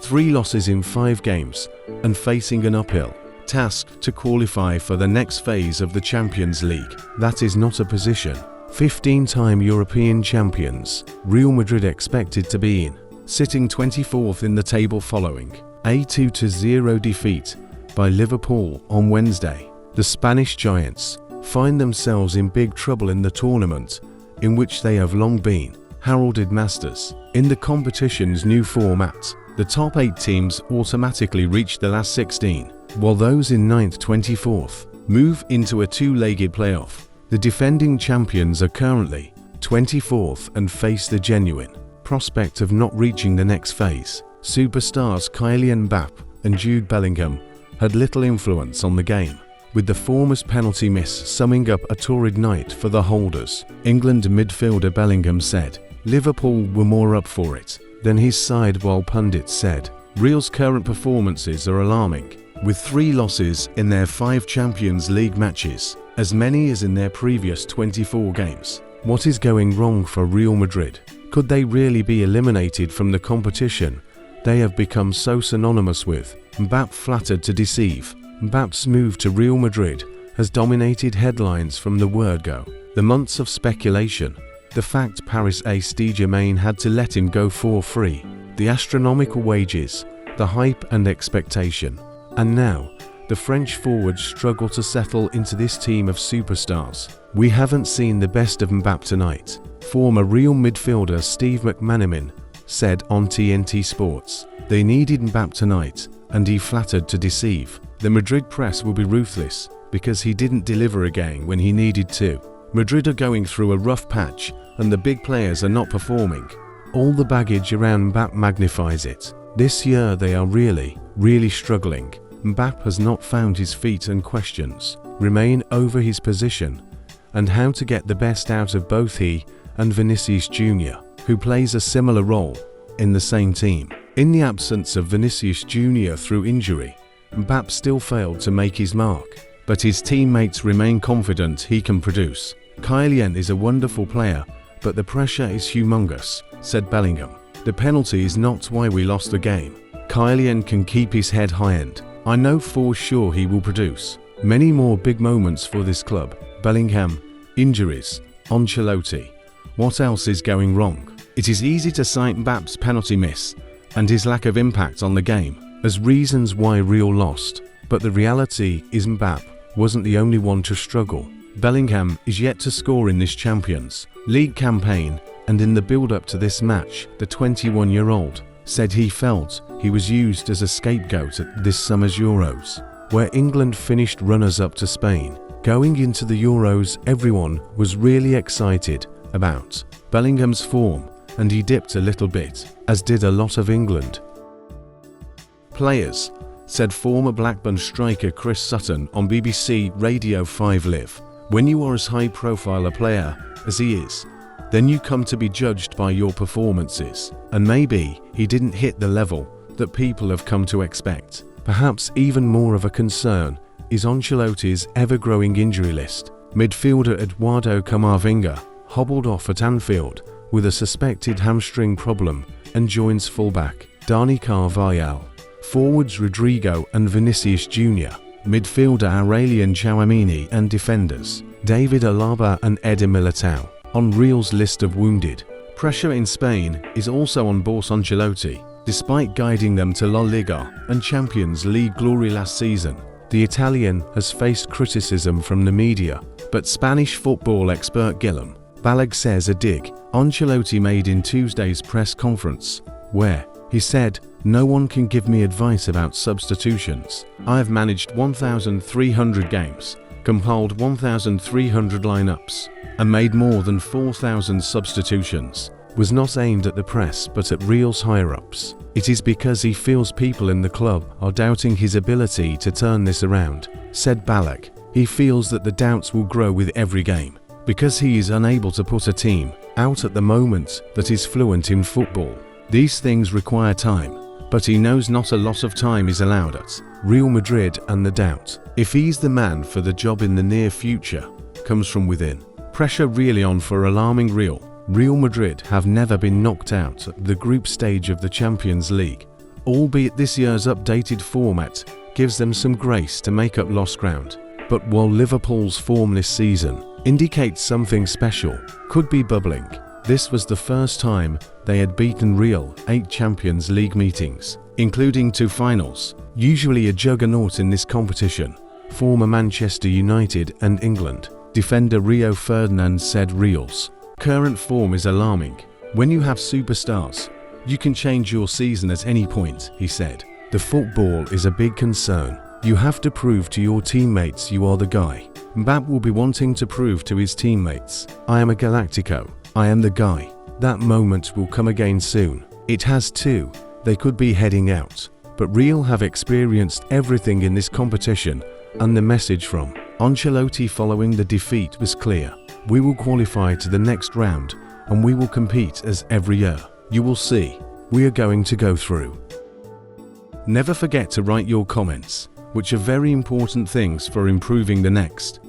3 losses in 5 games, and facing an uphill task to qualify for the next phase of the Champions League. That is not a position 15-time European champions Real Madrid expected to be in, sitting 24th in the table following a 2-0 defeat by Liverpool on Wednesday. The Spanish giants find themselves in big trouble in the tournament, in which they have long been heralded masters. In the competition's new format, the top 8 teams automatically reach the last 16, while those in 9th 24th move into a 2-legged playoff. The defending champions are currently 24th and face the genuine prospect of not reaching the next phase. Superstars Kylian Mbappe and Jude Bellingham had little influence on the game, with the former's penalty miss summing up a torrid night for the holders. England midfielder Bellingham said Liverpool were more up for it than his side, while pundits said Real's current performances are alarming, with 3 losses in their 5 Champions League matches, as many as in their previous 24 games. What is going wrong for Real Madrid? Could they really be eliminated from the competition they have become so synonymous with? Mbappe flattered to deceive. Mbappe's move to Real Madrid has dominated headlines from the word go. The months of speculation, the fact Paris Saint-Germain had to let him go for free, the astronomical wages, the hype and expectation, and now the French forwards struggle to settle into this team of superstars. We haven't seen the best of Mbappe tonight, former Real midfielder Steve McManaman said on TNT Sports. They needed Mbappe tonight, and he flattered to deceive. The Madrid press will be ruthless because he didn't deliver again when he needed to. Madrid are going through a rough patch, and the big players are not performing. All the baggage around Mbappe magnifies it. This year they are really struggling. Mbappe has not found his feet, and questions remain over his position and how to get the best out of both he and Vinicius Jr., who plays a similar role in the same team. In the absence of Vinicius Jr. through injury, Mbappe still failed to make his mark, but his teammates remain confident he can produce. Kylian is a wonderful player, but the pressure is humongous, said Bellingham. The penalty is not why we lost the game. Kylian can keep his head high, and I know for sure he will produce many more big moments for this club. Bellingham, injuries, Ancelotti. What else is going wrong? It is easy to cite Mbappe's penalty miss and his lack of impact on the game as reasons why Real lost, but the reality is Mbappe wasn't the only one to struggle. Bellingham is yet to score in this Champions League campaign, and in the build-up to this match, the 21-year-old said he felt he was used as a scapegoat at this summer's Euros, where England finished runners-up to Spain. Going into the Euros, everyone was really excited about Bellingham's form, and he dipped a little bit, as did a lot of England players, said former Blackburn striker Chris Sutton on BBC Radio 5 Live. When you are as high-profile a player as he is, then you come to be judged by your performances, and maybe he didn't hit the level that people have come to expect. Perhaps even more of a concern is Ancelotti's ever-growing injury list. Midfielder Eduardo Camavinga hobbled off at Anfield with a suspected hamstring problem and joins fullback Dani Carvajal, forwards Rodrigo and Vinicius Jr., midfielder Aurelian Tchouameni, and defenders David Alaba and Eder Militao. On Real's list of wounded, pressure in Spain is also on boss Ancelotti. Despite guiding them to La Liga and Champions League glory last season, the Italian has faced criticism from the media, but Spanish football expert Guillem Balag says a dig Ancelotti made in Tuesday's press conference, where he said, "No one can give me advice about substitutions. I have managed 1,300 games, compiled 1,300 lineups, and made more than 4,000 substitutions," was not aimed at the press but at Real's higher-ups. It is because he feels people in the club are doubting his ability to turn this around, said Balag. He feels that the doubts will grow with every game, because he is unable to put a team out at the moment that is fluent in football. These things require time, but he knows not a lot of time is allowed at Real Madrid, and the doubt if he's the man for the job in the near future comes from within. Pressure really on for alarming Real. Real Madrid have never been knocked out at the group stage of the Champions League albeit this year's updated format gives them some grace to make up lost ground. But while Liverpool's form this season indicates something special, could be bubbling, this was the first time they had beaten Real 8 Champions League meetings, including 2 finals, usually a juggernaut in this competition. Former Manchester United and England defender Rio Ferdinand said Real's current form is alarming. When you have superstars, you can change your season at any point, he said. The football is a big concern. You have to prove to your teammates you are the guy. Mbappe will be wanting to prove to his teammates, I am a Galactico, I am the guy. That moment will come again soon. It has too. They could be heading out. But Real have experienced everything in this competition, and the message from Ancelotti following the defeat was clear. We will qualify to the next round, and we will compete as every year. You will see. We are going to go through. Never forget to write your comments, which are very important things for improving the next